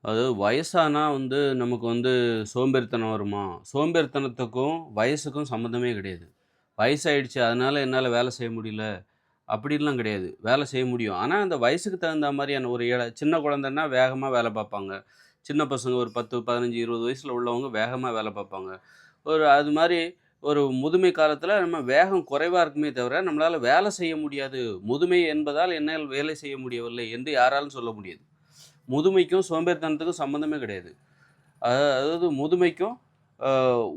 அதாவது வயசானா நமக்கு சோம்பேறித்தனம் வருமா? சோம்பேறித்தனத்துக்கும், வயசுக்கும் சம்மந்தமே கிடையாது. வயசாயிடுச்சு அதனால என்னால வேலை செய்ய முடியல, அப்படின்லாம் கிடையாது. வேலை செய்ய முடியும். ஆனா, அந்த வயசுக்கு தகுந்த மாரியான ஒரு சின்ன குழந்தைன்னா வேகமா வேலை பார்ப்பாங்க. சின்ன பசங்க ஒரு 10, 15, 20 வயசுல உள்ளவங்க வேகமா வேலை பார்ப்பாங்க. அது மாரி ஒரு முதுமை காலத்தில நம்ம வேகம் குறைவா இருக்குமே தவிர, நம்மளால வேலை செய்ய முடியாது. முதுமை என்பதால் என்னால் வேலை செய்ய முடியவில்லை என்று யாராலும் சொல்ல முடியாது. முதுமைக்கும் சோம்பேறித்தனத்துக்கும் சம்மந்தமே கிடையாது. அதாவது முதுமைக்கும் அ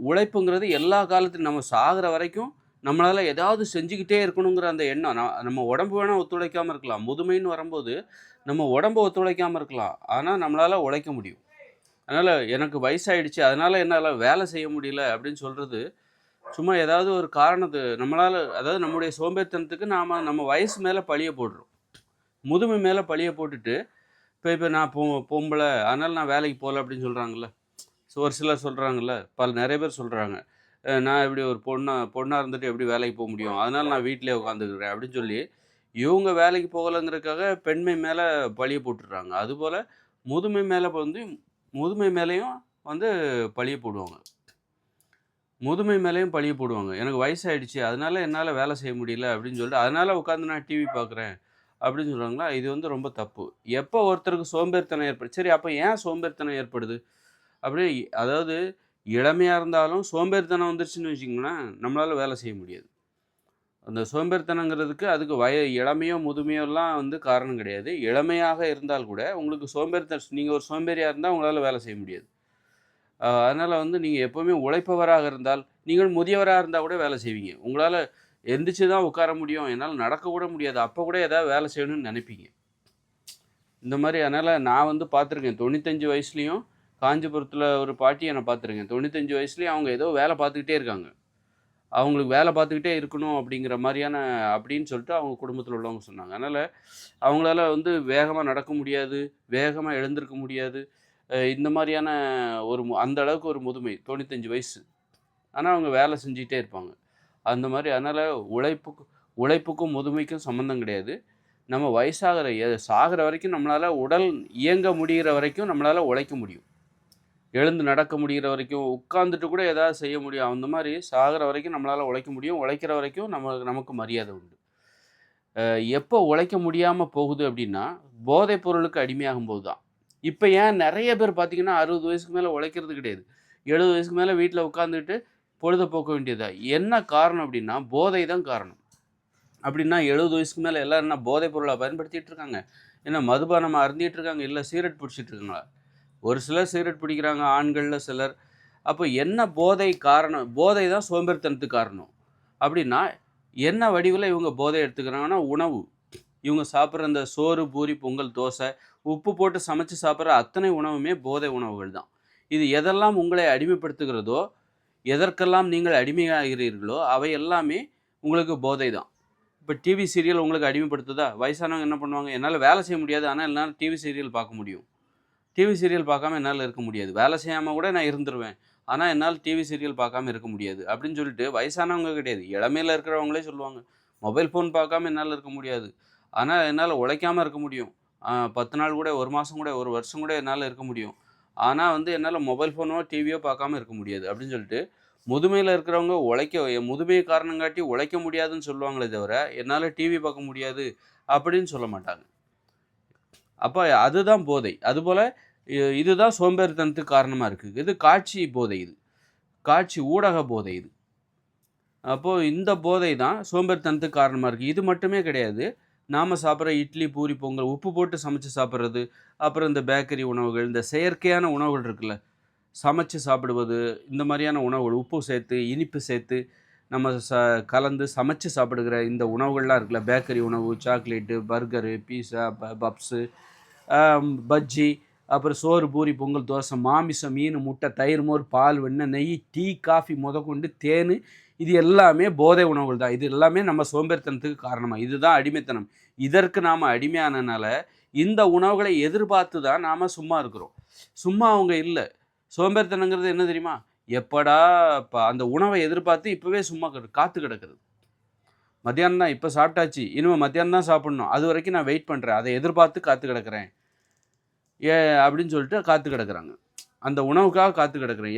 உழைப்புங்கிறது எல்லா காலத்திலும் நம்ம சாகுற வரைக்கும் நம்மளால ஏதாவது செஞ்சுக்கிட்டே இருக்கணுங்கிற அந்த எண்ணம். நம்ம உடம்பு வேணா ஒத்துழைக்காம இருக்கலாம். முதுமைன்னு வரும்போது நம்ம உடம்பு ஒத்துழைக்காம இருக்கலாம். ஆனா நம்மளால உழைக்க முடியும். அதனால எனக்கு வயசாயிடுச்சு. அதனால என்னால வேலை செய்ய முடியல அப்படின்னு சொல்றது, சும்மா ஏதாவது ஒரு காரணத்த நம்மளால அதாவது நம்முடைய சோம்பேறித்தனத்துக்கு நம்ம வயசு மேல பழிய போடுறோம். முதுமை மேல பழிய போட்டுட்டு இப்ப நான் பொம்பள, அதனால நான் வேலைக்கு போல அப்படின்னு சொல்றாங்கல்ல. ஒரு சிலர் சொல்றாங்கல்ல. நெறைய பேர் சொல்றாங்க. நான் இப்படி ஒரு பொண்ணா பொண்ணா இருந்துட்டு எப்படி வேலைக்கு முடியும்? அதனால நான் வீட்லயே உட்காந்துக்கிறேன் அப்படின்னு சொல்லி, இவங்க வேலைக்கு போகலங்கிறதுக்காக பெண்மை மேல பழிய போட்டுர்றாங்க. அதுபோல முதுமை மேல முதுமை மேலயும் வந்து பழிய போடுவாங்க. முதுமை மேலயும் பழிய போடுவாங்க. எனக்கு வயசாயிடுச்சு. அதனால என்னால வேலை செய்ய முடியல அப்படின்னு சொல்லிட்டு, அதனால உட்காந்து நான் டிவி பார்க்குறேன். அப்படின்னு சொல்றாங்களா, இது ரொம்ப தப்பு. எப்போ ஒருத்தருக்கு சோம்பேறித்தனம் சரி அப்ப ஏன் சோம்பேறித்தனம் ஏற்படுது? அப்படியே அதாவது இளமையா இருந்தாலும் சோம்பேறித்தனம் வந்துருச்சுன்னு வச்சுக்கங்களேன், நம்மளால வேலை செய்ய முடியாது. அந்த சோம்பேறித்தனங்கிறதுக்கு அதுக்கு இளமையோ, முதுமையோலாம் காரணம் கிடையாது. இளமையாக இருந்தால் கூட உங்களுக்கு நீங்க ஒரு சோம்பேறியா இருந்தா உங்களால வேலை செய்ய முடியாது. அதனால நீங்க எப்பவுமே உழைப்பவராக இருந்தால், நீங்கள் முதியவரா இருந்தா கூட வேலை செய்வீங்க. உங்களால எந்திரிச்சு தான் உட்கார முடியும். என்னால நடக்க கூட முடியாது. அப்ப கூட ஏதாவது வேலை செய்யணும்னு நெனைப்பீங்க. இந்த மாரி அதனால நான் பார்த்துருக்கேன். 95 வயசுலயும் காஞ்சிபுரத்தில ஒரு பாட்டிய நான் பார்த்துருக்கேன். 95 வயசுலயும் அவங்க ஏதோ வேலை பார்த்துக்கிட்டே இருக்காங்க. அவங்களுக்கு வேலை பார்த்துக்கிட்டே இருக்கணும் அப்படிங்கிற மாரியான அப்படின்னு சொல்லிட்டு அவங்க குடும்பத்தில உள்ளவங்க சொன்னாங்க. அதனால அவங்களால வேகமா நடக்க முடியாது, வேகமா எழுந்திருக்க முடியாது. இந்த மாரியான அந்த அளவுக்கு ஒரு முதுமை 95 வயசு. ஆனா அவங்க வேலை செஞ்சுக்கிட்டே இருப்பாங்க. அந்த மாரி அதனால உழைப்புக்கும் முதுமைக்கும் சம்மந்தம் கிடையாது. நம்ம வயசாகிற சாகுற வரைக்கும் நம்மளால உடல் இயங்க முடியிற வரைக்கும் நம்மளால உழைக்க முடியும். எழுந்து நடக்க முடியிற வரைக்கும், உட்கார்ந்துட்டு கூட ஏதாவது செய்ய முடியும். அந்த மாரி சாகுற வரைக்கும் நம்மளால உழைக்க முடியும். உழைக்கிற வரைக்கும் நமக்கு மரியாதை உண்டு. எப்போ உழைக்க முடியாம போகுது அப்டின்னா, போதைப் பொருளுக்கு அடிமையாகும்போது தான். இப்ப ஏன் நெறைய பேர் பார்த்தீங்கன்னா, 60 வயசுக்கு மேல உழைக்கிறது கிடையாது. 70 வயசுக்கு மேல வீட்ல உட்கார்ந்துட்டு பொழுத போக்க வேண்டியதா. என்ன காரணம் அப்டின்னா, போதை தான் காரணம். அப்டின்னா 70 வயசுக்கு மேல எல்லாரும் என்ன போதைப் பொருளா பயன்படுத்திட்டு இருக்காங்க? என்ன மதுபானமா அருந்திட்டு இருக்காங்க? இல்ல சிகரெட் புடிச்சிட்டு இருக்காங்களா? ஒரு சிலர் சிகரெட் பிடிக்கிறாங்க, ஆண்கள்ல சிலர். அப்ப என்ன போதை காரணம்? போதை தான் சோம்பேறித்தனத்துக்கு காரணம். அப்படின்னா, என்ன வடிவில இவங்க போதை எடுத்துக்கிறாங்கன்னா, உணவு. இவங்க சாப்பிடுற இந்த சோறு, பூரி, பொங்கல், தோசை, உப்பு போட்டு சமைச்சு சாப்பிடுற அத்தனை உணவுமே போதை உணவுகள் தான். இது எதெல்லாம் உங்களை அடிமைப்படுத்துகிறதோ, எதற்கெல்லாம் நீங்கள் அடிமையாகிறீர்களோ, அவை எல்லாமே உங்களுக்கு போதை தான். இப்ப டிவி சீரியல் உங்களுக்கு அடிமைப்படுத்துதா? வயசானவங்க என்ன பண்ணுவாங்க? என்னால வேலை செய்ய முடியாது. ஆனா, என்னால டிவி சீரியல் பார்க்க முடியும். டிவி சீரியல் பார்க்காம என்னால இருக்க முடியாது. வேலை செய்யாம கூட நான் இருந்துருவேன். ஆனா, என்னால டிவி சீரியல் பார்க்காம இருக்க முடியாது. அப்படின்னு சொல்லிட்டு வயசானவங்க கிடையாது. இளமையில இருக்கிறவங்களே சொல்லுவாங்க. மொபைல் ஃபோன் பார்க்காம என்னால இருக்க முடியாது. ஆனா, என்னால உழைக்காம இருக்க முடியும். 10 நாள் கூட, 1 மாசம் கூட, 1 வருஷம் கூட என்னால இருக்க முடியும். ஆனா என்னால மொபைல் ஃபோனோ, டிவியோ பார்க்காம இருக்க முடியாது. அப்படின்னு சொல்லிட்டு, முதுமையில இருக்கிறவங்க என் முதுமைய காரணம் காட்டி உழைக்க முடியாதுன்னு சொல்லுவாங்களே தவிர, என்னால டிவி பார்க்க முடியாது அப்படின்னு சொல்ல மாட்டாங்க. அப்ப அதுதான் போதை. அதுபோல இதுதான் சோம்பேறித்தனத்துக்கு காரணமா இருக்கு. இது காட்சி போதை இது. காட்சி ஊடக போதை இது. அப்போ இந்த போதை தான் சோம்பேறித்தனத்துக்கு காரணமா இருக்கு. இது மட்டுமே கிடையாது. நாம சாப்பிடுற இட்லி, பூரி, பொங்கல் உப்பு போட்டு சமைச்சு சாப்பிடுறது, அப்புறம் இந்த பேக்கரி உணவுகள், இந்த செயற்கையான உணவுகள் இருக்குல்ல, சமைச்சு சாப்பிடுவது, இந்த மாரியான உணவுகள் உப்பு சேர்த்து, இனிப்பு சேர்த்து நம்ம கலந்து சமைச்சு சாப்பிடுகிற இந்த உணவுகள்லாம் இருக்குல்ல, பேக்கரி உணவு, சாக்லேட்டு, பர்கரு, பீஸா, பப்ஸு பஜ்ஜி, அப்புறம் சோறு, பூரி, பொங்கல், தோசை, மாமிசம், மீன், முட்டை, தயிர், மோர், பால், வெண்ணெய், நெய், டீ, காஃபி மொதற்கொண்டு தேனு, இது எல்லாமே போதை உணவுகள் தான். இது எல்லாமே நம்ம சோம்பேறித்தனத்துக்கு காரணமா. இதுதான் அடிமைத்தனம். இதற்கு நாம அடிமையானனால, இந்த உணவுகளை எதிர்பார்த்து தான் நாம சும்மா இருக்கிறோம். சும்மா அவங்க இல்ல. சோம்பேறித்தனங்கிறது என்ன தெரியுமா? எப்படா அந்த உணவ எதிர்பார்த்து இப்பவே சும்மா காத்து கிடக்குறது. மத்தியானம் தான் இப்ப சாப்பிட்டாச்சு. இனிமே மத்தியானம் தான் சாப்பிடணும். அதுவரைக்கும் நான் வெயிட் பண்றேன். அத எதிர்பார்த்து காத்து கிடக்கிறேன். ஏ அப்படின்னு சொல்லிட்டு காத்து கிடக்குறாங்க. அந்த உணவுக்காக காத்து கிடக்குறேன்.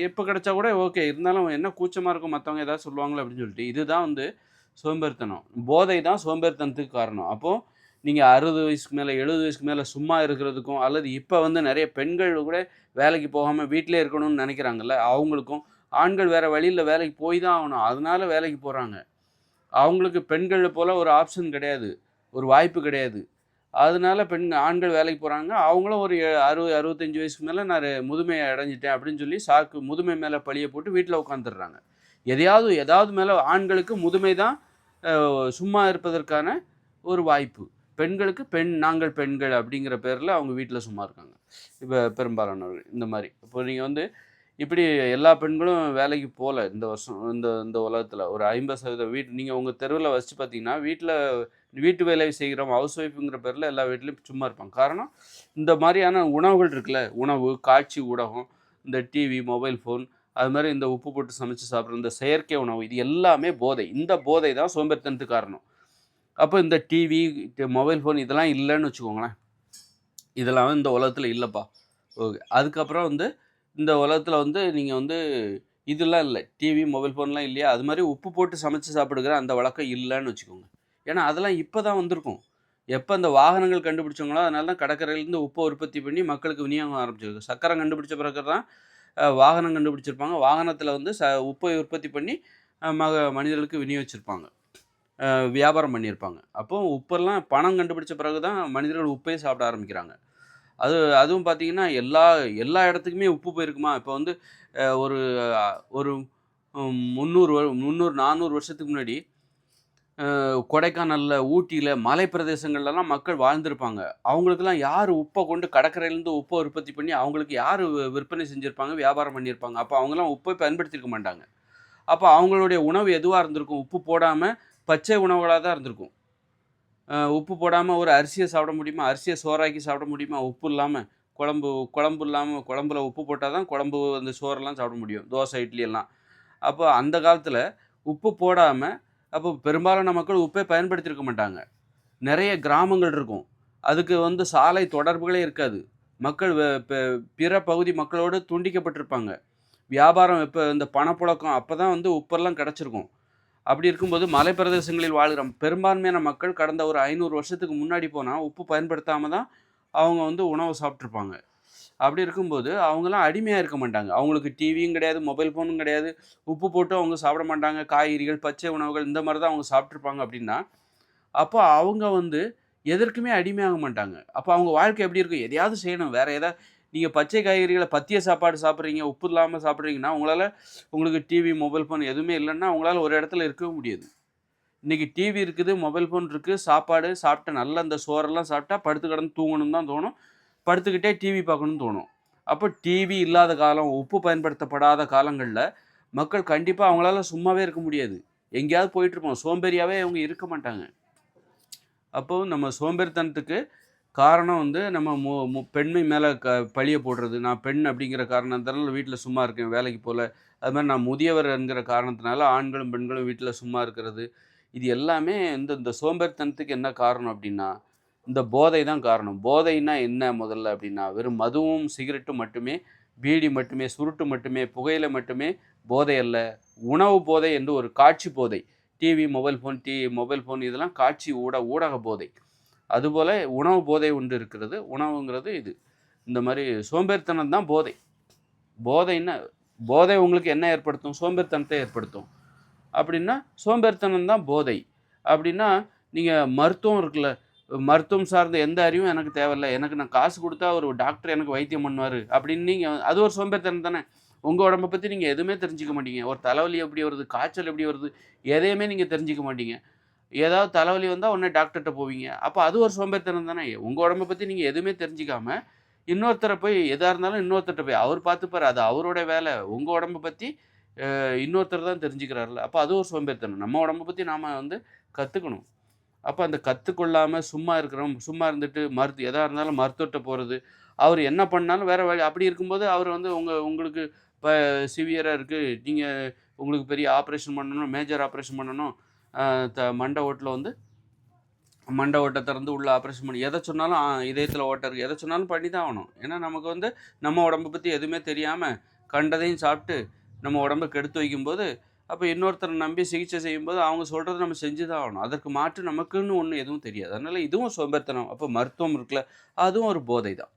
எப்ப கிடைச்சா கூட ஓகே. இருந்தாலும் என்ன கூச்சமா இருக்கும் மத்தவங்க ஏதாவது சொல்லுவாங்களோ அப்படின்னு சொல்லிட்டு. இதுதான் வந்து சோம்பேறித்தனம். போதை தான் சோம்பேறித்தனத்துக்கு காரணம். அப்போ நீங்க 60 வயசுக்கு மேல, 70 வயசுக்கு மேல சும்மா இருக்கிறதுக்கும், அல்லது இப்ப வந்து நெறைய பெண்கள் கூட வேலைக்கு போகாம வீட்லயே இருக்கணும்னு நெனைக்கிறாங்கல்ல, அவங்களுக்கும் ஆண்கள் வேற வழி இல்ல வேலைக்கு போய் தான் ஆகணும். அதனால வேலைக்கு போறாங்க. அவங்களுக்கு பெண்கள போல ஒரு ஆப்ஷன் கிடையாது. ஒரு வாய்ப்பு கிடையாது. அதனால ஆண்கள் வேலைக்கு போறாங்க. அவங்களும் ஒரு 60, 65 வயசுக்கு மேல நான் முதுமைய அடைஞ்சுட்டேன் அப்படின்னு சொல்லி முதுமை மேல பழிய போட்டு வீட்ல உட்காந்துர்றாங்க. ஏதாவது மேல ஆண்களுக்கு முதுமை தான் சும்மா இருப்பதற்கான ஒரு வாய்ப்பு. பெண்களுக்கு நாங்கள் பெண்கள் அப்படிங்கிற பேர்ல அவங்க வீட்ல சும்மா இருக்காங்க. இப்ப பெரும்பாலானவர்கள் இந்த மாரி. இப்போ நீங்க வந்து இப்படி எல்லா பெண்களும் வேலைக்கு போல இந்த வருஷம் இந்த இந்த உலகத்துல. ஒரு 50% நீங்க உங்க தெருவுல வச்சு பார்த்தீங்கன்னா, வீட்டு வேலை செய்கிறோம் ஹவுஸ் ஒய்ஃப்ங்கிற பேர்ல எல்லா வீட்லயும் சும்மா இருப்பாங்க. காரணம், இந்த மாரியான உணவுகள் இருக்குல்ல, உணவு, காட்சி ஊடகம், இந்த டிவி, மொபைல் ஃபோன், அது மாரி இந்த உப்பு போட்டு சமைச்சு சாப்பிடுற இந்த செயற்கை உணவு, இது எல்லாமே போதை. இந்த போதை தான் சோம்பேறித்தனத்துக்கு காரணம். அப்ப இந்த டிவி, மொபைல் ஃபோன் இதெல்லாம் இல்லன்னு வச்சுக்கோங்களேன். இதெல்லாம் இந்த உலகத்துல இல்லப்பா. ஓகே. அதுக்கப்புறம் வந்து இந்த உலகத்துல வந்து நீங்க வந்து இதெல்லாம் இல்ல. டிவி, மொபைல் ஃபோன்லாம் இல்லையா? அது மாரி உப்பு போட்டு சமைச்சு சாப்பிடுகிற அந்த வழக்கம் இல்லன்னு வச்சுக்கோங்க. ஏன்னா, அதெல்லாம் இப்ப தான் வந்திருக்கும். எப்ப இந்த வாகனங்கள் கண்டுபிடிச்சாங்களோ, அதனால தான் கடற்கரையிலேருந்து உப்ப உற்பத்தி பண்ணி மக்களுக்கு விநியோகம் ஆரம்பிச்சிருக்கு. சக்கரம் கண்டுபிடிச்ச பிறகு தான் வாகனம் கண்டுபிடிச்சிருப்பாங்க. வாகனத்தில வந்து உப்பை உற்பத்தி பண்ணி அ மக மனிதர்களுக்கு விநியோகிச்சிருப்பாங்க. வியாபாரம் பண்ணியிருப்பாங்க. அப்போ உப்பெல்லாம் பணம் கண்டுபிடிச்ச பிறகு தான் மனிதர்கள் உப்பையே சாப்பிட ஆரம்பிக்கிறாங்க. அதுவும் பார்த்தீங்கன்னா, எல்லா எல்லா இடத்துக்குமே உப்பு போயிருக்குமா? இப்போ வந்து ஒரு ஒரு 300, 400 வருஷத்துக்கு முன்னாடி கொடைக்கானல்ல, ஊட்டியில, மலை பிரதேசங்கள்லலாம் மக்கள் வாழ்ந்திருப்பாங்க. அவங்களுக்கெல்லாம் யாரு உப்ப கொண்டு கடற்கரையிலேருந்து உப்ப உற்பத்தி பண்ணி, அவங்களுக்கு யாரு விற்பனை செஞ்சிருப்பாங்க, வியாபாரம் பண்ணியிருப்பாங்க. அப்ப அவங்கலாம் உப்பை பயன்படுத்தியிருக்க மாட்டாங்க. அப்ப அவங்களுடைய உணவு எதுவா இருந்திருக்கும்? உப்பு போடாம பச்சை உணவுகளா தான் இருந்திருக்கும். உப்பு போடாம ஒரு அரிசிய சாப்பிட முடியுமா? அரிசிய சோறாக்கி சாப்பிட முடியுமா? உப்பு இல்லாம. குழம்பு குழம்பு இல்லாம குழம்புல உப்பு போட்டா தான் குழம்பு அந்த சோறெல்லாம் சாப்பிட முடியும். தோசை, இட்லி எல்லாம். அப்போ அந்த காலத்தில உப்பு போடாம அப்போ பெரும்பாலான மக்கள் உப்பே பயன்படுத்தியிருக்க மாட்டாங்க. நெறைய கிராமங்கள் இருக்கும். அதுக்கு வந்து சாலை தொடர்புகளே இருக்காது. மக்கள் வெ பெ பிற பகுதி மக்களோடு துண்டிக்கப்பட்டிருப்பாங்க. வியாபாரம் இப்ப இந்த பணப்புழக்கம் அப்பதான் வந்து உப்பெல்லாம் கிடைச்சிருக்கும். அப்படி இருக்கும்போது மலைப்பிரதேசங்களில் வாழ்கிற பெரும்பான்மையான மக்கள் கடந்த ஒரு 500 வருஷத்துக்கு முன்னாடி போனா, உப்பு பயன்படுத்தாம தான் அவங்க வந்து உணவு சாப்பிட்டுருப்பாங்க. அப்படி இருக்கும்போது அவங்கலாம் அடிமையா இருக்க மாட்டாங்க. அவங்களுக்கு டிவியும் கிடையாது, மொபைல் ஃபோனும் கிடையாது. உப்பு போட்டு அவங்க சாப்பிட மாட்டாங்க. காய்கறிகள், பச்சை உணவுகள் இந்த மாரி தான் அவங்க சாப்பிட்டுருப்பாங்க அப்படின்னா, அப்போ அவங்க வந்து எதற்குமே அடிமையாக மாட்டாங்க. அப்போ அவங்க வாழ்க்கை எப்படி இருக்கும்? எதையாவது செய்யணும். வேற நீங்க பச்சை காய்கறிகள பத்திய சாப்பாடு சாப்பிடுறீங்க, உப்பு இல்லாம சாப்பிடுறீங்கன்னா, உங்களுக்கு டிவி, மொபைல் ஃபோன் எதுவுமே இல்லன்னா, உங்களால ஒரு இடத்துல இருக்கவே முடியாது. இன்னைக்கு டிவி இருக்குது, மொபைல் ஃபோன் இருக்கு, சாப்பாடு சாப்பிட்டு நல்லா இந்த சோறெல்லாம் சாப்பிட்டா படுத்து கிடந்து தூங்கணும்னு தான் தோணும். படுத்துக்கிட்டே டிவி பார்க்கணும்னு தோணும். அப்போ டிவி இல்லாத காலம், உப்பு பயன்படுத்தப்படாத காலங்கள்ல, மக்கள் கண்டிப்பா அவங்களால சும்மாவே இருக்க முடியாது. எங்கேயாவது போயிட்டுருப்போம். சோம்பேறியாவே அவங்க இருக்க மாட்டாங்க. அப்போ நம்ம சோம்பேறித்தனத்துக்கு காரணம் வந்து நம்ம மு மு பெண்மை மேல பழிய போடுறது. நான் பெண் அப்படிங்கிற காரணத்தினால வீட்ல சும்மா இருக்கேன், வேலைக்கு போல. அது மாரி நான் முதியவர் என்கிற காரணத்தினால ஆண்களும், பெண்களும் வீட்ல சும்மா இருக்கிறது. இது எல்லாமே இந்த இந்த சோம்பேறித்தனத்துக்கு என்ன காரணம் அப்படின்னா, இந்த போதை தான் காரணம். போதைன்னா என்ன முதல்ல அப்படின்னா, வெறும் மதுவும், சிகரெட்டும் மட்டுமே, பீடி மட்டுமே, சுருட்டு மட்டுமே, புகையிலை மட்டுமே போதை அல்ல. உணவு போதை என்று ஒரு காட்சி போதை. டிவி, மொபைல் ஃபோன் இதெல்லாம் காட்சி ஊடக போதை. அதுபோல உணவு போதை ஒன்று இருக்கிறது. உணவுங்கிறது இது. இந்த மாரி சோம்பேறித்தனம் தான் போதை. போதைன்னா போதை உங்களுக்கு என்ன ஏற்படுத்தும்? சோம்பேறித்தனத்த ஏற்படுத்தும். அப்படின்னா, சோம்பேறித்தனம் தான் போதை. அப்படின்னா, நீங்க மருத்துவம் இருக்குல்ல, மருத்துவம் சார்ந்த எந்த அறிவும் எனக்கு தேவையில்ல. நான் காசு குடுத்தா ஒரு டாக்டர் எனக்கு வைத்தியம் பண்ணுவாரு. அப்படின்னு அது ஒரு சோம்பேறித்தனம் தானே! உங்க உடம்ப பத்தி நீங்க எதுவுமே தெரிஞ்சுக்க மாட்டீங்க. ஒரு தலைவலி எப்படி வருது? காய்ச்சல் எப்படி வருது? எதையுமே நீங்க தெரிஞ்சுக்க மாட்டீங்க. ஏதாவது தலைவலி வந்தா உடனே டாக்டர்ட்ட போவீங்க. அப்ப அது ஒரு சோம்பேறித்தனம் தானே! உங்க உடம்ப பத்தி நீங்க எதுவுமே தெரிஞ்சுக்காம, இன்னொருத்தர போய் எதா இருந்தாலும் இன்னொருத்தர்ட்ட போய் அவர் பார்த்துப்பாரு. அது அவரோட வேல. உங்க உடம்ப பத்தி இன்னொருத்தர் தான் தெரிஞ்சுக்கிறார்ல. அப்ப அது ஒரு சோம்பேறித்தனம். நம்ம உடம்ப பத்தி நாம வந்து கத்துக்கணும். அப்ப அந்த கத்துக்கொள்ளாம சும்மா இருக்கிறோம். சும்மா இருந்துட்டு எதா இருந்தாலும் மருத்துவர்ட்ட போறது. அவரு என்ன பண்ணாலும் வேற வழி அப்படி இருக்கும்போது அவரு வந்து உங்களுக்கு இப்ப சிவியரா இருக்கு. உங்களுக்கு பெரிய ஆப்ரேஷன் பண்ணணும். மேஜர் ஆப்ரேஷன் பண்ணணும். மண்ட ஓட்டுல வந்து மண்டை ஓட்டை திறந்து உள்ள ஆப்ரேஷன் பண்ணி எதை சொன்னாலும் இதயத்தில் ஓட்டை இருக்குது, எதை சொன்னாலும் பண்ணி தான் ஆகணும். ஏன்னா நமக்கு வந்து நம்ம உடம்பை பற்றி எதுவுமே தெரியாமல் கண்டதையும் சாப்பிட்டு நம்ம உடம்பை கெடுத்து வைக்கும்போது, அப்போ இன்னொருத்தரை நம்பி சிகிச்சை செய்யும்போது அவங்க சொல்கிறத நம்ம செஞ்சு தான் ஆகணும். அதற்கு மாற்று நமக்குன்னு ஒன்று எதுவும் தெரியாது. அதனால் இதுவும் சோம்பேறித்தனம். அப்போ மருத்துவம் இருக்குல்ல, அதுவும் ஒரு போதை தான்.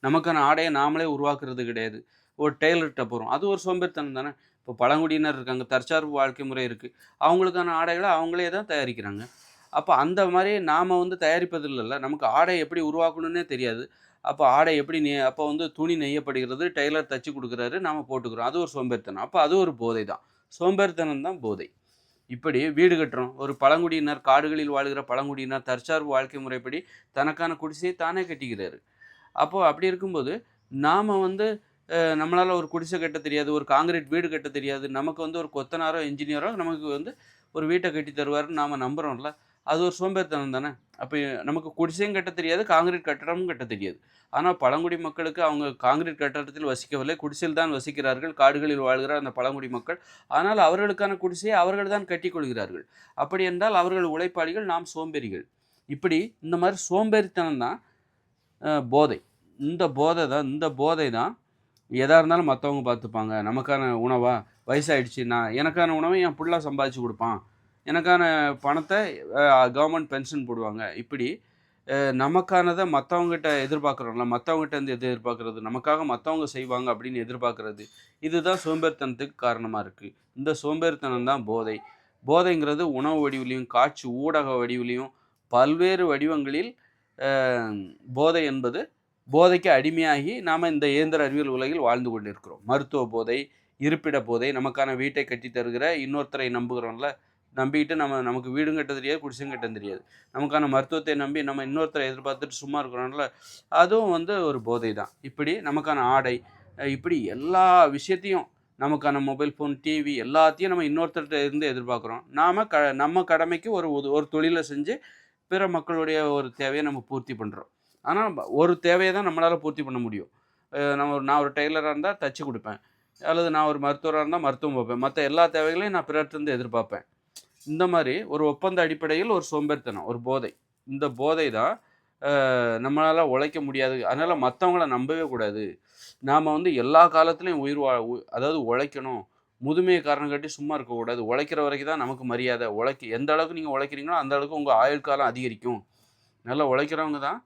நமக்கான ஆடையை நாமளே உருவாக்குறது கிடையாது. ஒரு டெய்லர்கிட்ட போகிறோம், அது ஒரு சோம்பேறித்தனம் தானே. இப்போ பழங்குடியினர் இருக்காங்க, தற்சார்பு வாழ்க்கை முறை இருக்குது, அவங்களுக்கான ஆடைகளை அவங்களே தான் தயாரிக்கிறாங்க. அப்போ அந்த மாதிரி நாம் வந்து தயாரிப்பது இல்லைல்ல, நமக்கு ஆடை எப்படி உருவாக்கணுன்னே தெரியாது. அப்போ ஆடை எப்படி அப்போ வந்து துணி நெய்யப்படுகிறது, டெய்லர் தச்சு கொடுக்குறாரு, நாம் போட்டுக்கிறோம். அது ஒரு சோம்பேறித்தனம். அப்போ அது ஒரு போதை தான். சோம்பேறித்தனம் தான் போதை. இப்படி வீடு கட்டுறோம். ஒரு பழங்குடியினர், காடுகளில் வாழ்கிற பழங்குடியினர் தற்சார்பு வாழ்க்கை முறைப்படி தனக்கான குடிசையை தானே கட்டிக்கிறாரு. அப்போ அப்படி இருக்கும்போது, நாம வந்து நம்மளால ஒரு குடிசை கட்ட தெரியாது, ஒரு கான்கிரீட் வீடு கட்ட தெரியாது. நமக்கு வந்து ஒரு கொத்தனாரோ, என்ஜினியரோ நமக்கு வந்து ஒரு வீட்ட கட்டி தருவாருன்னு நாம நம்புறோம்ல. அது ஒரு சோம்பேறித்தனம் தானே! அப்ப நமக்கு குடிசையும் கட்டத் தெரியாது, கான்கிரீட் கட்டடமும் கட்டத் தெரியாது. ஆனா பழங்குடி மக்களுக்கு அவங்க கான்கிரீட் கட்டடத்தில் வசிக்கவில்லை, குடிசையில் தான் வசிக்கிறார்கள். காடுகளில் வாழ்கிற அந்த பழங்குடி மக்கள். ஆனால் அவர்களுக்கான குடிசையை அவர்கள் தான் கட்டிக் கொள்கிறார்கள். அப்படி என்றால் அவர்கள் உழைப்பாளிகள், நாம் சோம்பேறிகள். இப்படி இந்த மாரி சோம்பேறித்தனம் தான் போதை. இந்த போதை தான் எதா இருந்தாலும் மத்தவங்க பார்த்துப்பாங்க. நமக்கான உணவா? வயசாயிடுச்சு. எனக்கான உணவை என் புள்ள சம்பாதிச்சு குடுப்பான். எனக்கான பணத்த கவர்மெண்ட் பென்ஷன் போடுவாங்க. இப்படி நமக்கானத மத்தவங்ககிட்ட எதிர்பார்க்குறோம்ல, மத்தவங்ககிட்டேருந்து எதிர்பார்க்குறது, நமக்காக மத்தவங்க செய்வாங்க அப்படின்னு எதிர்பார்க்குறது, இதுதான் சோம்பேறித்தனத்துக்கு காரணமா இருக்கு. இந்த சோம்பேறித்தனம் தான் போதை. போதைங்கிறது உணவு வடிவிலும், காட்சி ஊடக வடிவிலும், பல்வேறு வடிவங்களில் அ போதை என்பது போதைக்கு அடிமையாகி நாம இந்த இயந்திர அறிவியல் உலகில் வாழ்ந்து கொண்டிருக்கிறோம். மருத்துவ போதை, இருப்பிட போதை, நமக்கான வீட்டை கட்டி தருகிற இன்னொருத்தரை நம்புகிறோம்ல, நம்பிக்கிட்டு நமக்கு வீடும் கட்ட தெரியாது, குடிசையும் கட்ட தெரியாது. நமக்கான மருத்துவத்தை நம்பி நம்ம இன்னொருத்தரை எதிர்பார்த்துட்டு சும்மா இருக்கிறோம்ல, அதுவும் வந்து ஒரு போதை தான். இப்படி நமக்கான ஆடை, இப்படி எல்லா விஷயத்தையும் நமக்கான மொபைல் ஃபோன், டிவி எல்லாத்தையும் நம்ம இன்னொருத்தர்ட்ட இருந்து எதிர்பார்க்குறோம். நம்ம கடமைக்கு ஒரு தொழில செஞ்சு பிற மக்களுடைய ஒரு தேவைய நம்ம பூர்த்தி பண்றோம். ஆனா, ஒரு தேவைய தான் நம்மளால பூர்த்தி பண்ண முடியும். நான் ஒரு டெய்லரா இருந்தா தச்சு குடுப்பேன். அல்லது நான் ஒரு மருத்துவரா இருந்தா மருத்துவம் பார்ப்பேன். மத்த எல்லா தேவைகளையும் நான் பிறர்ட்டருந்து எதிர்பார்ப்பேன். இந்த மாரி ஒரு ஒப்பந்த அடிப்படையில் ஒரு சோம்பேறித்தனம், ஒரு போதை. இந்த போதை தான் நம்மளால உழைக்க முடியாது. அதனால மத்தவங்கள நம்பவே கூடாது. நாம வந்து எல்லா காலத்திலயும் உயிர் வா உ அதாவது உழைக்கணும். முதுமைய காரணம் காட்டி சும்மா இருக்கக்கூடாது. உழைக்கிற வரைக்கும் தான் நமக்கு மரியாதை. எந்த அளவுக்கு நீங்க உழைக்கிறீங்களோ, அந்த அளவுக்கு உங்க ஆயுள் காலம் அதிகரிக்கும். நல்லா உழைக்கிறவங்க தான்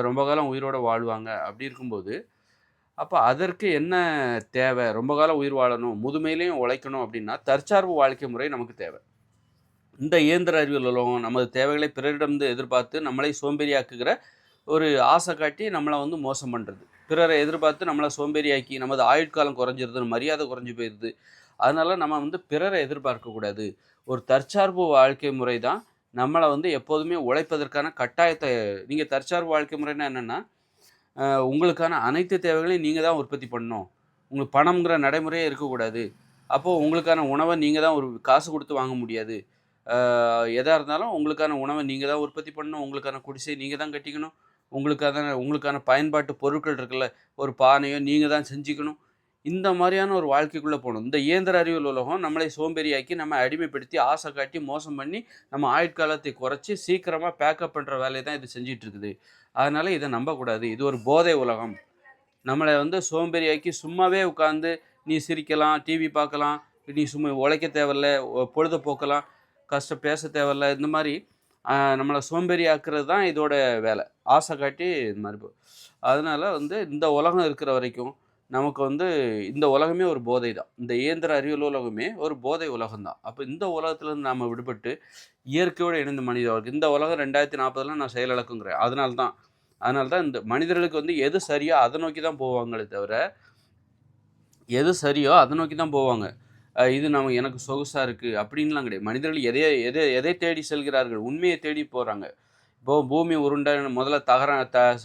ரொம்ப காலம் உயிரோட வாழ்வாங்க. அப்படி இருக்கும்போது, அப்ப அதற்கு என்ன தேவை? ரொம்ப காலம் உயிர் வாழணும், முதுமையிலயும் உழைக்கணும் அப்படின்னா, தற்சார்பு வாழ்க்கை முறை நமக்கு தேவை. இந்த இயந்திர அறிவியல் உலகம் நமது தேவைகளை பிறரிடமிருந்து எதிர்பார்த்து நம்மளை சோம்பேறியாக்குகிற ஒரு ஆசை காட்டி நம்மளை வந்து மோசம் பண்ணுறது. பிறரை எதிர்பார்த்து நம்மளை சோம்பேறியாக்கி நமது ஆயுட்காலம் குறைஞ்சிருது, மரியாதை குறைஞ்சி போயிடுது. அதனால நம்ம வந்து பிறரை எதிர்பார்க்கக்கூடாது. ஒரு தற்சார்பு வாழ்க்கை முறை தான் நம்மளை வந்து எப்போதுமே உழைப்பதற்கான கட்டாயத்தை. நீங்கள் தற்சார்பு வாழ்க்கை முறைன்னா என்னென்னா, உங்களுக்கான அனைத்து தேவைகளையும் நீங்கள் தான் உற்பத்தி பண்ணணும். உங்களுக்கு பணம்ங்கிற நடைமுறையே இருக்கக்கூடாது. அப்போது உங்களுக்கான உணவை நீங்கள் தான் ஒரு காசு கொடுத்து வாங்க முடியாது. எதா இருந்தாலும் உங்களுக்கான உணவை நீங்க தான் உற்பத்தி பண்ணணும். உங்களுக்கான குடிசையை நீங்க தான் கட்டிக்கணும். உங்களுக்கான பயன்பாட்டு பொருட்கள் இருக்குல்ல, ஒரு பானையோ நீங்க தான் செஞ்சுக்கணும். இந்த மாரியான ஒரு வாழ்க்கைக்குள்ள போணும். இந்த இயந்திர அறிவியல் உலகம் நம்மளை சோம்பேறியாக்கி, நம்ம அடிமைப்படுத்தி, ஆசை காட்டி, மோசம் பண்ணி, நம்ம ஆயுட்காலத்தை குறைச்சு, சீக்கிரமா பேக்கப் பண்ற வேலைய தான் இது செஞ்சுட்டு இருக்குது. அதனால இத நம்பக்கூடாது. இது ஒரு போதை உலகம். நம்மள வந்து சோம்பேறியாக்கி சும்மாவே உட்கார்ந்து, நீ சிரிக்கலாம், டிவி பார்க்கலாம், நீ சும்மா உழைக்க தேவையில்ல, பொழுத போக்கலாம், பேச தேவையில்ல. இந்த மாரி நம்மள சோம்பேறி ஆக்குறது தான் இதோட வேலை. ஆசை காட்டி இது மாரி அதனால வந்து இந்த உலகம் இருக்கிற வரைக்கும், நமக்கு வந்து இந்த உலகமே ஒரு போதை தான். இந்த இயந்திர அறிவியல் உலகமே ஒரு போதை உலகம் தான். அப்ப இந்த உலகத்திலிருந்து நாம விடுபட்டு, இயற்கையோடு இணைந்த மனித வாழ்க்கை. இந்த உலகம் 2040ல நான் செயலிழக்குங்கிறேன். அதனால தான் இந்த மனிதர்களுக்கு வந்து எது சரியோ அத நோக்கி தான் போவாங்களே தவிர, எது சரியோ அத நோக்கி தான் போவாங்க. இது எனக்கு சொகுசா இருக்கு அப்படின்லாம் கிடையாது. மனிதர்கள் எதை தேடி செல்கிறார்கள்? உண்மையை தேடி போறாங்க. இப்போ பூமி உருண்டை முதல்ல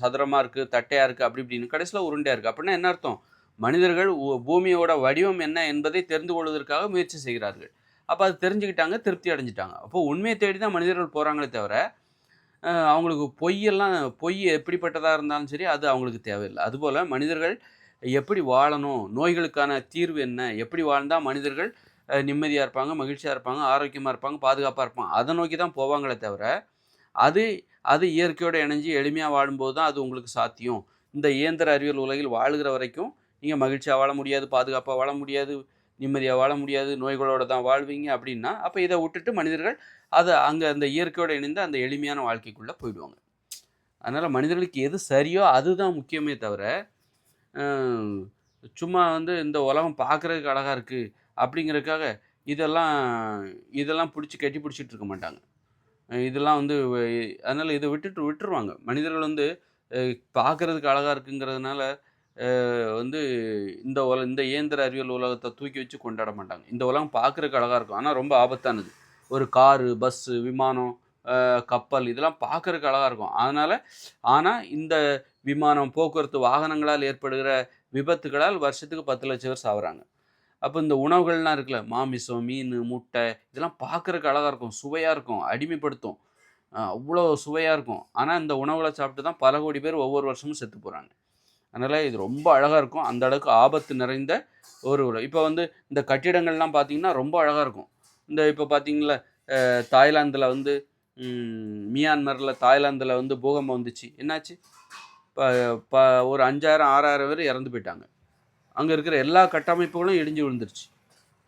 சதுரமா இருக்கு, தட்டையா இருக்கு அப்படி இப்படின்னு கடைசியில உருண்டையா இருக்கு. அப்படின்னா என்ன அர்த்தம்? மனிதர்கள் பூமியோட வடிவம் என்ன என்பதை தெரிந்து கொள்வதற்காக முயற்சி செய்கிறார்கள். அப்ப அது தெரிஞ்சுக்கிட்டாங்க, திருப்தி அடைஞ்சுட்டாங்க. அப்போ உண்மையை தேடி தான் மனிதர்கள் போறாங்களே தவிர, அவங்களுக்கு பொய் எப்படிப்பட்டதா இருந்தாலும் சரி, அது அவங்களுக்கு தேவையில்ல. அதுபோல மனிதர்கள் எப்படி வாழணும்? நோய்களுக்கான தீர்வு என்ன? எப்படி வாழ்ந்தா மனிதர்கள் நிம்மதியா இருப்பாங்க, மகிழ்ச்சியா இருப்பாங்க, ஆரோக்கியமா இருப்பாங்க, பாதுகாப்பா இருப்பாங்க. அத நோக்கி தான் போவாங்களே தவிர, அது அது இயற்கையோட இணைஞ்சு எளிமையா வாழும்போது தான் அது உங்களுக்கு சாத்தியம். இந்த இயந்திர அறிவியல் உலகில் வாழுகிற வரைக்கும் நீங்க மகிழ்ச்சியா வாழ முடியாது, பாதுகாப்பா வாழ முடியாது, நிம்மதியா வாழ முடியாது, நோய்களோட தான் வாழ்வீங்க அப்படின்னா, அப்ப இத விட்டுட்டு மனிதர்கள் அங்க அந்த இயற்கையோட இணைந்த அந்த எளிமையான வாழ்க்கைக்குள்ள போயிடுவாங்க. அதனால மனிதர்களுக்கு எது சரியோ அதுதான் முக்கியமே தவிர, அ சும்மா இந்த உலகம் பார்க்கறதுக்கு அழகா இருக்கு அப்படிங்கிறதுக்காக இதெல்லாம் இதெல்லாம் புடிச்சு கட்டி பிடிச்சிட்டு இருக்க மாட்டாங்க. இதெல்லாம் அதனால இத விட்டுருவாங்க. மனிதர்கள் அ பார்க்கறதுக்கு அழகா இருக்குங்கிறதுனால, அ வந்து இந்த இயந்திர அறிவியல் உலகத்த தூக்கி வச்சு கொண்டாட மாட்டாங்க. இந்த உலகம் பார்க்கறதுக்கு அழகா இருக்கும். ஆனா ரொம்ப ஆபத்தானது. ஒரு காரு, பஸ்ஸு, விமானம், கப்பல் இதெல்லாம் பார்க்கறதுக்கு அழகா இருக்கும். ஆனா இந்த விமானம், போக்குவரத்து வாகனங்களால் ஏற்படுகிற விபத்துகளால் வருஷத்துக்கு 10,00,000 பேர் சாவறாங்க. அப்ப இந்த உணவுகள்லாம் இருக்குல்ல, மாமிசம், மீனு, முட்டை இதெல்லாம் பார்க்கறக்கு அழகா இருக்கும். சுவையா இருக்கும். அடிமைப்படுத்தும். அவ்ளோ சுவையா இருக்கும். ஆனா இந்த உணவுகள சாப்பிட்டு தான் பல கோடி பேர் ஒவ்வொரு வருஷமும் செத்து போறாங்க. அதனால இது ரொம்ப அழகா இருக்கும். அந்த அளவுக்கு ஆபத்து நிறைந்த இப்ப இந்த கட்டிடங்கள்லாம் பார்த்தீங்கன்னா, ரொம்ப அழகா இருக்கும். இப்ப பார்த்தீங்கள்ல, தாய்லாந்துல மியான்மர்ல தாய்லாந்துல பூகம்பம் வந்துச்சு. என்னாச்சு? ப ப ஒரு 5,000, 6,000 பேர் இறந்து போயிட்டாங்க. அங்க இருக்கிற எல்லா கட்டமைப்புகளும் இடிஞ்சு விழுந்துருச்சு.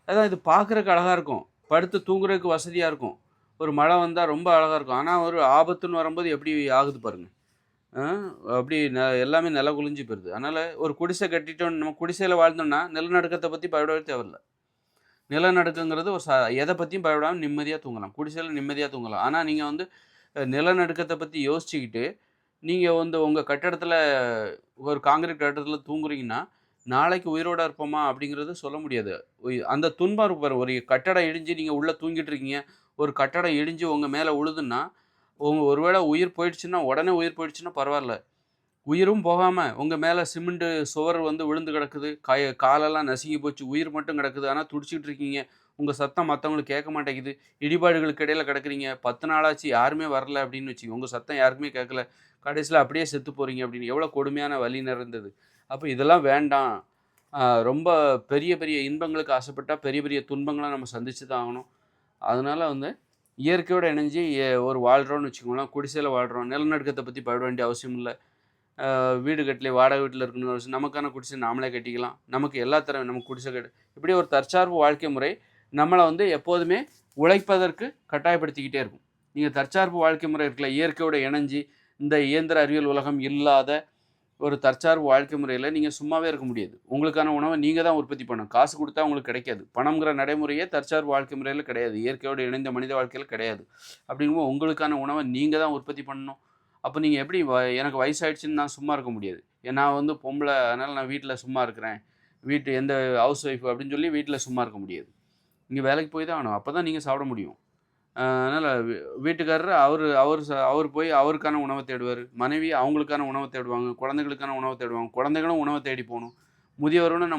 அதான் இது பார்க்குறக்கு அழகா இருக்கும். படுத்து தூங்குறதுக்கு வசதியா இருக்கும். ஒரு மழை வந்தா ரொம்ப அழகா இருக்கும். ஆனா ஒரு ஆபத்துன்னு வரும்போது எப்படி ஆகுது பாருங்க. அ அப்படி எல்லாமே நிலகுலிஞ்சு போயிருது. அதனால ஒரு குடிசை கட்டிட்டோம் நம்ம குடிசையில வாழ்ந்தோம்னா, நிலநடுக்கத்த பத்தி பயப்படவே தேவையில்ல. நிலநடுக்கங்கிறது ஒரு எத பத்தியும் பயப்படாம நிம்மதியா தூங்கலாம். குடிசையில நிம்மதியா தூங்கலாம். ஆனா நீங்க நிலநடுக்கத்த பத்தி யோசிச்சுக்கிட்டு, நீங்க உங்க கட்டடத்துல ஒரு கான்கிரீட் கட்டடத்துல தூங்குறீங்கன்னா, நாளைக்கு உயிரோட இருப்போமா? அப்படிங்கிறது சொல்ல முடியாது. அந்த துன்பம் இருக்கு பாருங்க. ஒரு கட்டடம் இடிஞ்சு நீங்க உள்ள தூங்கிட்டு இருக்கீங்க. ஒரு கட்டடம் இடிஞ்சு உங்க மேல விழுதுன்னா, ஒருவேள உயிர் போயிடுச்சுன்னா, உடனே உயிர் போயிடுச்சுன்னா பரவால்ல. உயிரும் போகாம உங்க மேல சிமெண்ட் சுவர் விழுந்து கிடக்குது. காலெல்லாம் நசுங்கி போச்சு. உயிர் மட்டும் கிடக்குது. ஆனா துடிச்சுக்கிட்டு இருக்கீங்க. உங்க சத்தம் மத்தவங்களுக்கு கேட்க மாட்டேங்குது. இடிபாடுகளுக்கு இடையில கிடக்குறீங்க. 10 நாளாச்சு யாருமே வரல அப்படின்னு வச்சுக்கங்க. உங்க சத்தம் யாருக்குமே கேட்கல. கடைசியில அப்படியே செத்து போறீங்க அப்படின்னு எவ்வளோ கொடுமையான வலி நிறைந்தது. அப்ப இதெல்லாம் வேண்டாம். ரொம்ப பெரிய பெரிய இன்பங்களுக்கு ஆசைப்பட்டா பெரிய பெரிய துன்பங்கள நம்ம சந்திச்சு தான் ஆகணும். அதனால இயற்கையோட இணைஞ்சு ஒரு வாழ்றோம்னு வச்சுக்கோங்களேன். குடிசையில வாழ்றோம். நிலநடுக்கத்த பத்தி பயப்பட வேண்டிய அவசியம் இல்ல. வீடு கட்டலையே வாடகை வீட்ல இருக்கணும்னு அவசியம் நமக்கான குடிசை நாமளே கட்டிக்கலாம். நமக்கு எல்லா நமக்கு குடிசை இப்படி ஒரு தற்சார்பு வாழ்க்கை முறை நம்மள எப்போதுமே உழைப்பதற்கு கட்டாயப்படுத்திக்கிட்டே இருக்கும். நீங்க தற்சார்பு வாழ்க்கை முறை இருக்குல்ல, இயற்கையோட இணைஞ்சு இந்த இயந்திர அறிவியல் உலகம் இல்லாத ஒரு தற்சார்பு வாழ்க்கை முறையில நீங்க சும்மாவே இருக்க முடியாது. உங்களுக்கான உணவ நீங்க தான் உற்பத்தி பண்ணணும். காசு குடுத்தா உங்களுக்கு கிடைக்காது. பணம்ங்கிற நடைமுறையே தற்சார்பு வாழ்க்கை முறையில கிடையாது. இயற்கையோடு இணைந்த மனித வாழ்க்கையில கிடையாது. அப்படிங்கும்போது உங்களுக்கான உணவ நீங்க தான் உற்பத்தி பண்ணணும். அப்ப நீங்க எப்படி எனக்கு வயசாயிடுச்சுன்னு நான் சும்மா இருக்க முடியாது. நான் பொம்பள அதனால நான் வீட்ல சும்மா இருக்கிறேன். எந்த ஹவுஸ் ஒய்ஃப் அப்படின்னு சொல்லி வீட்ல சும்மா இருக்க முடியாது. நீங்க வேலைக்கு போய் தான் ஆகணும். அப்பதான் நீங்க சாப்பிட முடியும். அதனால வீட்டுக்காரரு அவரு அவரு ச அவரு போய் அவருக்கான உணவ தேடுவாரு. மனைவி அவங்களுக்கான உணவ தேடுவாங்க. குழந்தைகளுக்கான உணவ தேடுவாங்க. குழந்தைகளும் உணவ தேடி போணும். முதியவர்கள்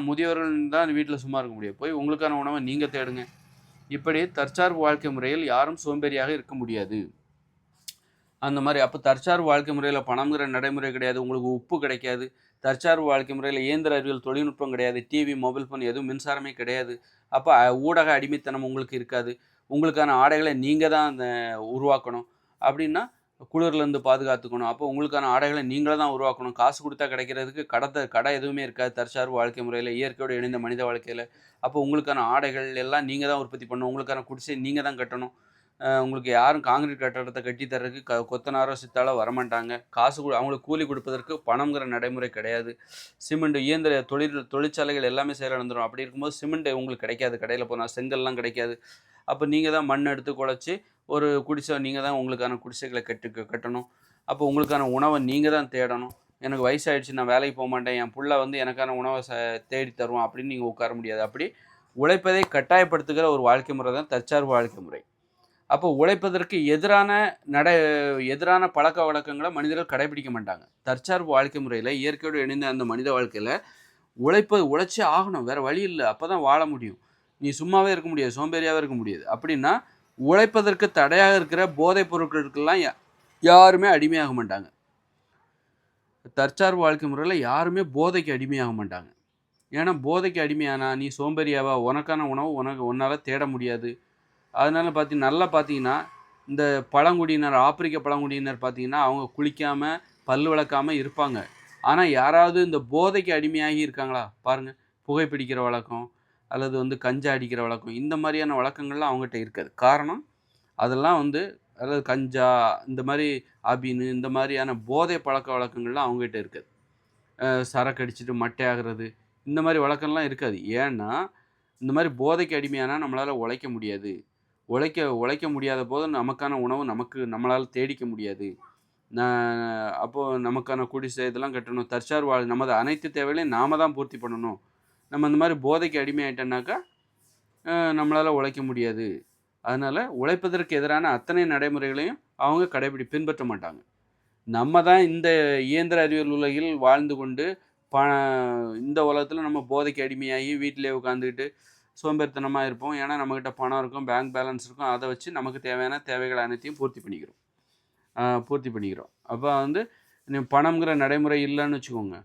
தான் வீட்ல சும்மா இருக்க முடியாது. போய் உங்களுக்கான உணவ நீங்க தேடுங்க. இப்படி தற்சார்பு வாழ்க்கை முறையில் யாரும் சோம்பேறியாக இருக்க முடியாது. அந்த மாரி அப்ப தற்சார்பு வாழ்க்கை முறையில பணம்ங்கிற நடைமுறை கிடையாது. உங்களுக்கு உப்பு கிடைக்காது. தற்சார்பு வாழ்க்கை முறையில இயந்திர அறிவியல் தொழில்நுட்பம் கிடையாது. டிவி, மொபைல் ஃபோன் எதுவும் மின்சாரமே கிடையாது. அப்ப ஊடக அடிமைத்தனம் உங்களுக்கு இருக்காது. உங்களுக்கான ஆடைகள நீங்க தான் உருவாக்கணும். அப்படின்னா, குளிர்லேருந்து பாதுகாத்துக்கணும். அப்போ உங்களுக்கான ஆடைகள நீங்களே தான் உருவாக்கணும். காசு குடுத்தா கிடைக்கிறதுக்கு கடை எதுவுமே இருக்காது. தற்சார்பு வாழ்க்கை முறையில, இயற்கையோடு இணைந்த மனித வாழ்க்கையில. அப்போ உங்களுக்கான ஆடைகள் எல்லாம் நீங்க தான் உற்பத்தி பண்ணணும். உங்களுக்கான குடிசை நீங்க தான் கட்டணும். உங்களுக்கு யாரும் கான்கிரீட் கட்டடத்த கட்டி தர்றதுக்கு கொத்தனாரோ, சித்தாளோ வரமாட்டாங்க. அவங்களுக்கு கூலி குடுப்பதற்கு பணம்ங்கிற நடைமுறை கிடையாது. சிமெண்ட் இயந்திர தொழிற்சாலைகள் எல்லாமே செயலிழந்துரும். அப்படி இருக்கும்போது சிமெண்ட் உங்களுக்கு கிடைக்காது. கடையில போனா செங்கல்லாம் கிடைக்காது. அப்ப நீங்க தான் மண் எடுத்து குழச்சு ஒரு குடிசை நீங்க தான் உங்களுக்கான குடிசைகள கட்டணும். அப்போ உங்களுக்கான உணவ நீங்க தான் தேடணும். எனக்கு வயசாயிடுச்சு நான் வேலைக்கு போமாட்டேன். என் புள்ள எனக்கான உணவ தேடி தருவான் அப்படின்னு நீங்க உட்கார முடியாது. அப்படி உழைப்பதை கட்டாயப்படுத்துகிற ஒரு வாழ்க்கை முறை தான் தற்சார்பு வாழ்க்கை முறை. அப்போ உழைப்பதற்கு எதிரான பழக்கவழக்கங்கள மனிதர்கள் கடைபிடிக்க மாட்டாங்க. தற்சார்பு வாழ்க்கை முறையில இயற்கையோடு இணைந்த அந்த மனித வாழ்க்கையில உழைச்சே ஆகணும். வேற வழி இல்ல. அப்பதான் வாழ முடியும். நீ சும்மாவே இருக்க முடியாது. சோம்பேறியாவே இருக்க முடியாது. அப்படின்னா, உழைப்பதற்கு தடையாக இருக்கிற போதைப் பொருட்களுக்கெல்லாம் யாருமே அடிமையாக மாட்டாங்க. தற்சார்பு வாழ்க்கை முறையில யாருமே போதைக்கு அடிமையாக மாட்டாங்க. ஏன்னா, போதைக்கு அடிமையானா நீ சோம்பேறியாவா? உனக்கான உணவு உன்னால தேட முடியாது. அதனால நல்லா பார்த்தீங்கன்னா, இந்த பழங்குடியினர், ஆப்பிரிக்க பழங்குடியினர் பார்த்தீங்கன்னா, அவங்க குளிக்காம, பல் விளக்காம இருப்பாங்க. ஆனா, யாராவது இந்த போதைக்கு அடிமையாகி இருக்காங்களா? பாருங்க. புகைப்பிடிக்கிற வழக்கம், அல்லது வந்து கஞ்சா அடிக்கிற வழக்கம், இந்த மாரியான வழக்கங்கள்லாம் அவங்ககிட்ட இருக்காது. காரணம், அதெல்லாம் வந்து அதாவது கஞ்சா, இந்த மாரி அபீனு, இந்த மாரியான போதை பழக்கவழக்கங்கள்லாம் அவங்ககிட்ட இருக்காது. சரக்கு அடிச்சுட்டு மட்டையாகுறது, இந்த மாரி வழக்கம்லாம் இருக்காது. ஏன்னா, இந்த மாரி போதைக்கு அடிமையானா நம்மளால உழைக்க முடியாது. உழைக்க உழைக்க முடியாத போது நமக்கான உணவு நம்மளால தேடிக்க முடியாது. நான் அப்போ நமக்கான குடிசை இதெல்லாம் கட்டணும். தற்சார்பு நமது அனைத்து தேவைகளையும் நாம தான் பூர்த்தி பண்ணணும். நம்ம இந்த மாரி போதைக்கு அடிமையாயிட்டோம்னாக்கா, நம்மளால உழைக்க முடியாது. அதனால உழைப்பதற்கு எதிரான அத்தனை நடைமுறைகளையும் அவங்க பின்பற்ற மாட்டாங்க. நம்ம தான் இந்த இயந்திர அறிவியல் உலகில் வாழ்ந்து கொண்டு, ப இந்த உலகத்தில நம்ம போதைக்கு அடிமையாகி வீட்டிலேயே உட்காந்துக்கிட்டு சோம்பேறித்தனமா இருப்போம். ஏன்னா, நம்மகிட்ட பணம் இருக்கும், பேங்க் பேலன்ஸ் இருக்கும். அத வச்சு நமக்கு தேவையான தேவைகள் அனைத்தையும் பூர்த்தி பண்ணிக்கிறோம். அப்ப வந்து பணம்ங்கிற நடைமுறை இல்லன்னு வச்சுக்கோங்க.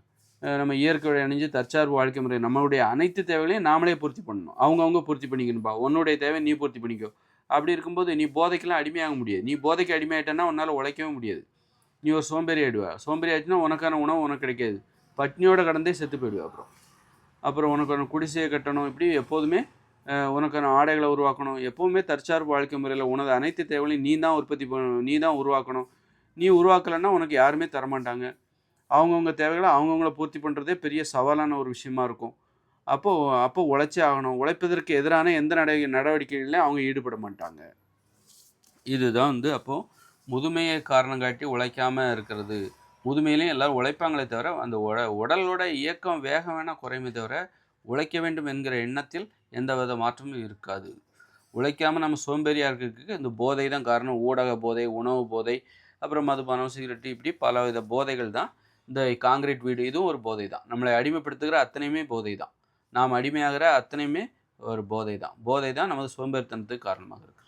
நம்ம இயற்கையோட இணைஞ்சு தற்சார்பு வாழ்க்கை முறை நம்மளுடைய அனைத்து தேவைகளையும் நாமளே பூர்த்தி பண்ணணும். அவங்கவங்க பூர்த்தி பண்ணிக்கணும்பா. உன்னுடைய தேவை நீ பூர்த்தி பண்ணிக்கோ. அப்படி இருக்கும்போது நீ போதைக்கெல்லாம் அடிமையாக முடியாது. நீ போதைக்கு அடிமையாயிட்டன்னா உன்னால உழைக்கவும் முடியாது. நீ ஒரு சோம்பேறி ஆயிடுவ. சோம்பேறி ஆயிடுச்சுன்னா உனக்கான உணவு உனக்கு கிடைக்காது. பட்னியோட கடந்தே செத்து போயிடுவ அப்புறம். அப்புறம் உனக்கான குடிசைய கட்டணும். இப்படி எப்போதுமே உனக்கான ஆடைகள உருவாக்கணும். எப்பவுமே தற்சார்பு வாழ்க்கை முறையில உனது அனைத்து தேவைகளையும் நீ தான் உற்பத்தி பண்ணணும். நீ தான் உருவாக்கணும். நீ உருவாக்கலன்னா உனக்கு யாருமே தரமாட்டாங்க. அவங்கவங்க தேவைகள அவங்கவங்கள பூர்த்தி பண்றதே பெரிய சவாலான ஒரு விஷயமா இருக்கும். அப்போ அப்போ உழைச்சே ஆகணும். உழைப்பதற்கு எதிரான எந்த நடவடிக்கைகள்லயும் அவங்க ஈடுபட மாட்டாங்க. இதுதான் வந்து அப்போ முதுமையை காரணம் காட்டி உழைக்காம இருக்கிறது. முதுமையிலயும் எல்லாரும் உழைப்பாங்களே தவிர, அந்த உடலோட இயக்கம் வேகம் வேணா குறையுமே தவிர, உழைக்க வேண்டும் என்கிற எண்ணத்தில் எந்தவித மாற்றமும் இருக்காது. உழைக்காம நம்ம சோம்பேறியா இருக்கிறதுக்கு இந்த போதை தான் காரணம். ஊடக போதை, உணவு போதை, அப்புறம் மதுபானம், சிகரெட்டு இப்படி பலவித போதைகள் தான். இந்த கான்கிரீட் வீடு இதுவும் ஒரு போதை தான். நம்மளை அடிமைப்படுத்துகிற அத்தனையுமே போதை தான். நாம் அடிமையாகிற அத்தனையுமே ஒரு போதை தான். போதை தான் நமது சோம்பேறித்தனத்துக்கு காரணமாக இருக்கு.